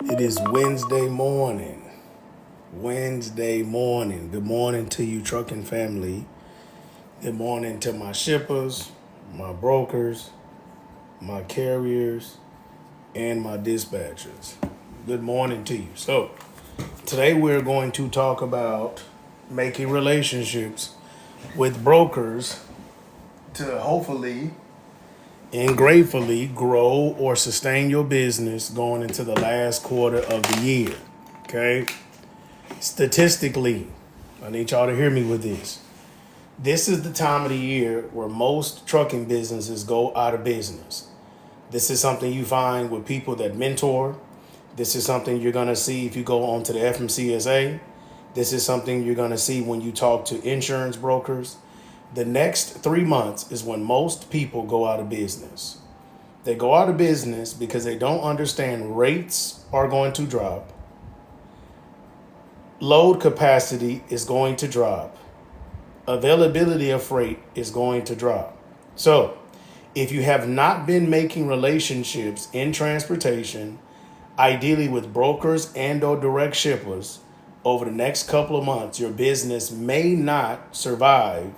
It is Wednesday morning. Wednesday morning. Good morning to you, trucking family. Good morning to my shippers, my brokers, my carriers, and my dispatchers. Good morning to you. So, today we're going to talk about making relationships with brokers to hopefully and gratefully grow or sustain your business going into the last quarter of the year. Okay? Statistically, I need y'all to hear me with this. This is the time of the year where most trucking businesses go out of business. This is something you find with people that mentor. This is something you're going to see if you go onto the FMCSA. This is something you're going to see when you talk to insurance brokers. The next 3 months is when most people go out of business. They go out of business because they don't understand rates are going to drop. Load capacity is going to drop. Availability of freight is going to drop. So, if you have not been making relationships in transportation, ideally with brokers and or direct shippers, over the next couple of months, your business may not survive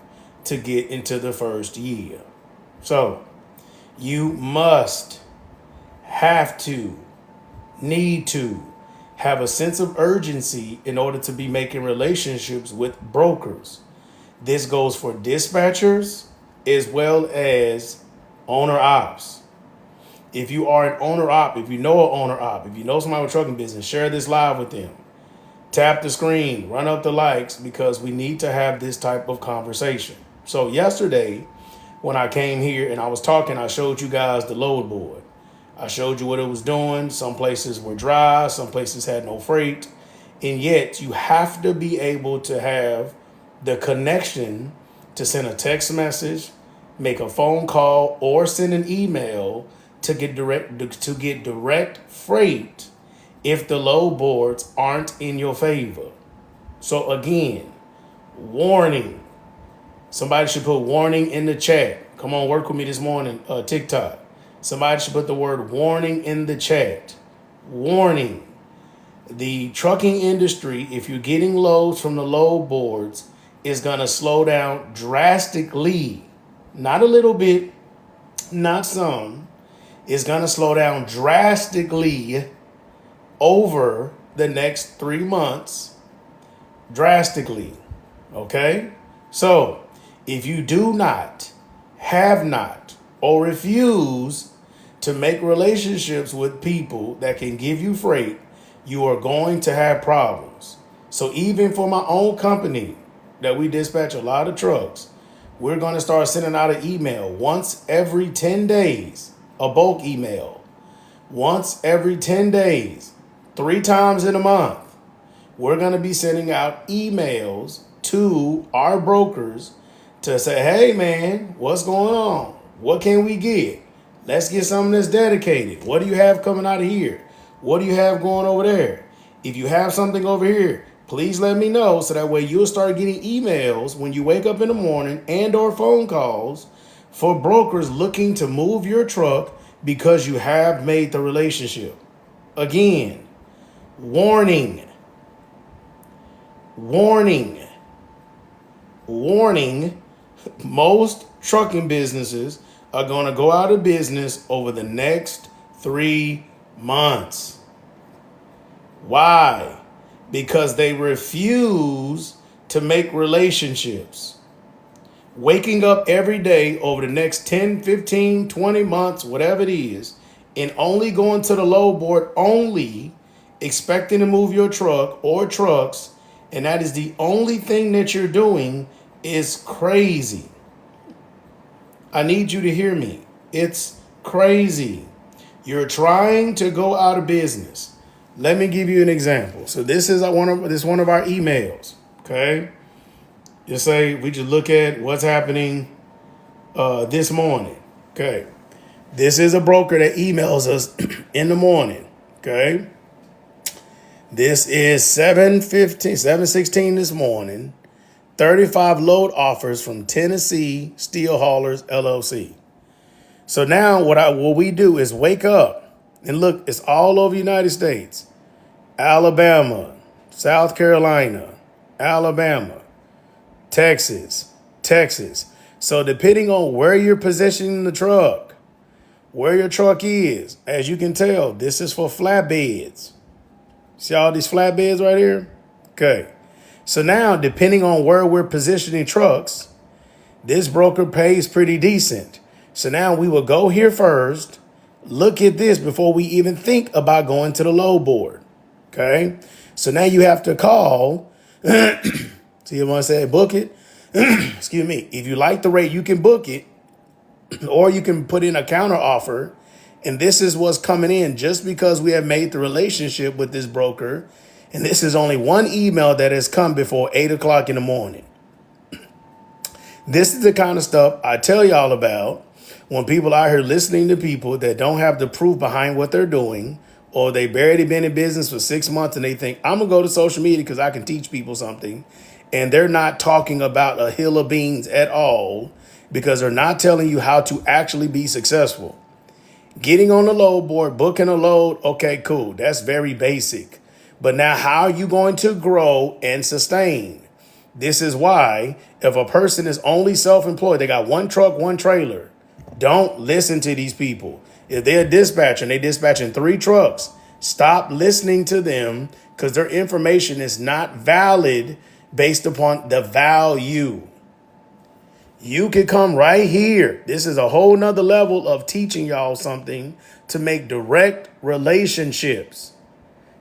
to get into the first year. So, you must, have to, need to have a sense of urgency in order to be making relationships with brokers. This goes for dispatchers as well as owner ops. If you are an owner op, if you know an owner op, if you know somebody with trucking business, share this live with them. Tap the screen, run up the likes, because we need to have this type of conversation. So yesterday, when I came here and I was talking, I showed you guys the load board. I showed you what it was doing. Some places were dry, some places had no freight. And yet you have to be able to have the connection to send a text message, make a phone call, or send an email to get direct freight if the load boards aren't in your favor. So again, warning. Somebody should put warning in the chat. Come on, work with me this morning, TikTok. Somebody should put the word warning in the chat. Warning. The trucking industry, if you're getting loads from the load boards, is going to slow down drastically. Not a little bit, not some. It's going to slow down drastically over the next 3 months. Drastically. Okay? So, if you do not, have not, or refuse to make relationships with people that can give you freight, you are going to have problems. So even for my own company that we dispatch a lot of trucks, we're going to start sending out an email once every 10 days, a bulk email. Once every 10 days, 3 times in a month, we're going to be sending out emails to our brokers to say, hey man, what's going on? What can we get? Let's get something that's dedicated. What do you have coming out of here? What do you have going over there? If you have something over here, please let me know so that way you'll start getting emails when you wake up in the morning and or phone calls for brokers looking to move your truck because you have made the relationship. Again, warning, warning, warning. Most trucking businesses are going to go out of business over the next 3 months. Why? Because they refuse to make relationships. Waking up every day over the next 10, 15, 20 months, whatever it is, and only going to the load board, only expecting to move your truck or trucks, and that is the only thing that you're doing, is crazy. I need you to hear me. It's crazy. You're trying to go out of business. Let me give you an example. So this is one of our emails. Okay. Just say we just look at what's happening this morning. Okay. This is a broker that emails us in the morning. Okay. This is 7:16 this morning. 35 load offers from Tennessee Steel Haulers LLC. So now what we do is wake up and look, it's all over the United States. Alabama, South Carolina, Alabama, Texas. So depending on where you're positioning the truck, where your truck is, as you can tell, this is for flatbeds. See all these flatbeds right here? Okay. So now, depending on where we're positioning trucks, this broker pays pretty decent. So now we will go here first, look at this before we even think about going to the load board. Okay. So now you have to call. So you want to say book it? Excuse me. If you like the rate, you can book it, or you can put in a counter offer. And this is what's coming in just because we have made the relationship with this broker. And this is only one email that has come before 8 o'clock in the morning. This is the kind of stuff I tell y'all about when people out here listening to people that don't have the proof behind what they're doing, or they barely been in business for 6 months and they think, I'm going to go to social media because I can teach people something. And they're not talking about a hill of beans at all because they're not telling you how to actually be successful. Getting on the load board, booking a load, okay, cool. That's very basic. But now how are you going to grow and sustain? This is why if a person is only self-employed, they got one truck, one trailer, don't listen to these people. If they're a dispatcher and they dispatching 3 trucks, stop listening to them because their information is not valid based upon the value. You could come right here. This is a whole nother level of teaching y'all something to make direct relationships.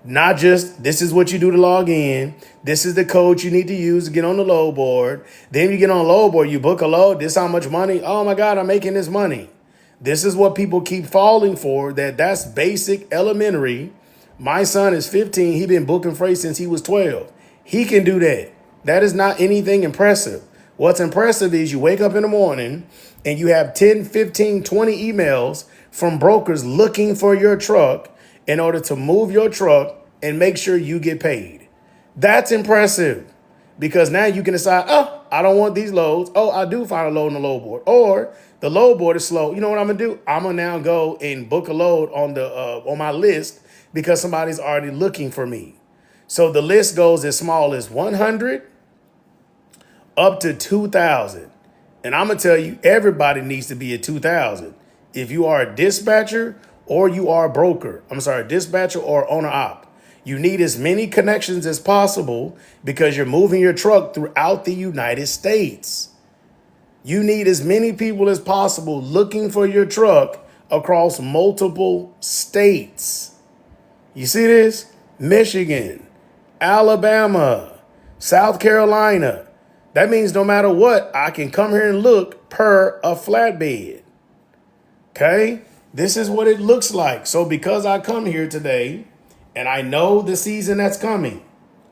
Not just, this is what you do to log in. This is the code you need to use to get on the load board. Then you get on the load board, you book a load. This is how much money. Oh my God, I'm making this money. This is what people keep falling for. That's basic, elementary. My son is 15. He's been booking freight since he was 12. He can do that. That is not anything impressive. What's impressive is you wake up in the morning and you have 10, 15, 20 emails from brokers looking for your truck in order to move your truck and make sure you get paid. That's impressive because now you can decide, oh, I don't want these loads. Oh, I do find a load on the load board, or the load board is slow. You know what I'm gonna do? I'm gonna now go and book a load on my list because somebody's already looking for me. So the list goes as small as 100 up to 2,000. And I'm gonna tell you, everybody needs to be at 2,000. If you are a dispatcher or you are a broker, dispatcher or owner op, you need as many connections as possible because you're moving your truck throughout the United States. You need as many people as possible looking for your truck across multiple states. You see this? Michigan, Alabama, South Carolina. That means no matter what, I can come here and look per a flatbed. Okay? This is what it looks like. So because I come here today and I know the season that's coming,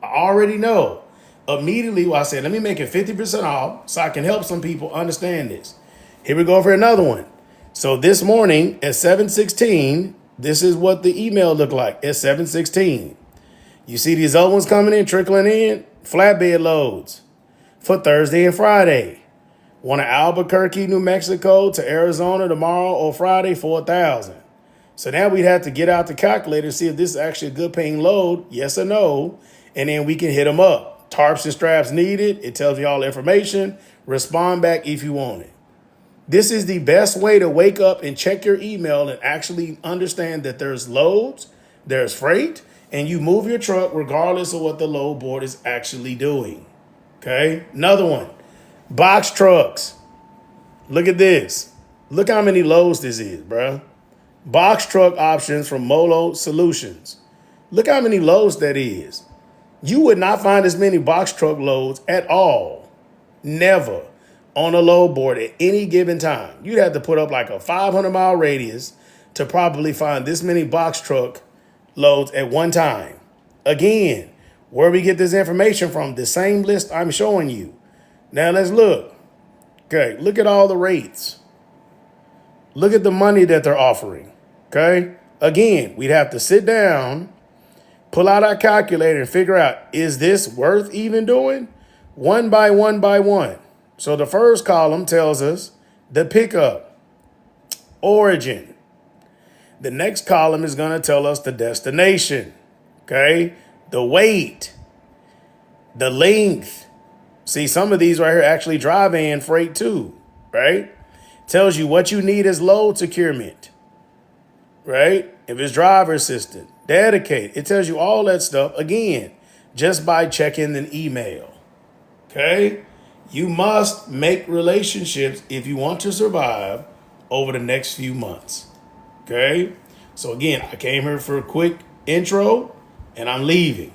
I already know. Immediately, I said, let me make it 50% off so I can help some people understand this. Here we go for another one. So this morning at 7:16, this is what the email looked like at 7:16. You see these other ones coming in, trickling in, flatbed loads for Thursday and Friday. One in Albuquerque, New Mexico to Arizona tomorrow or Friday, 4,000. So now we'd have to get out the calculator and see if this is actually a good paying load, yes or no, and then we can hit them up. Tarps and straps needed. It tells you all the information. Respond back if you want it. This is the best way to wake up and check your email and actually understand that there's loads, there's freight, and you move your truck regardless of what the load board is actually doing. Okay, another one. Box trucks. Look at this. Look how many loads this is, bro. Box truck options from Molo Solutions. Look how many loads that is. You would not find as many box truck loads at all. Never on a load board at any given time. You'd have to put up like a 500-mile radius to probably find this many box truck loads at one time. Again, where we get this information from, the same list I'm showing you. Now let's look. Okay, look at all the rates. Look at the money that they're offering. Okay, again, we'd have to sit down, pull out our calculator and figure out, is this worth even doing? One by one by one. So the first column tells us the pickup, origin. The next column is going to tell us the destination. Okay. The weight, the length. See, some of these right here actually dry van freight too, right? Tells you what you need as load securement, right? If it's driver assistant, dedicate. It tells you all that stuff, again, just by checking an email, okay? You must make relationships if you want to survive over the next few months, okay? So again, I came here for a quick intro and I'm leaving.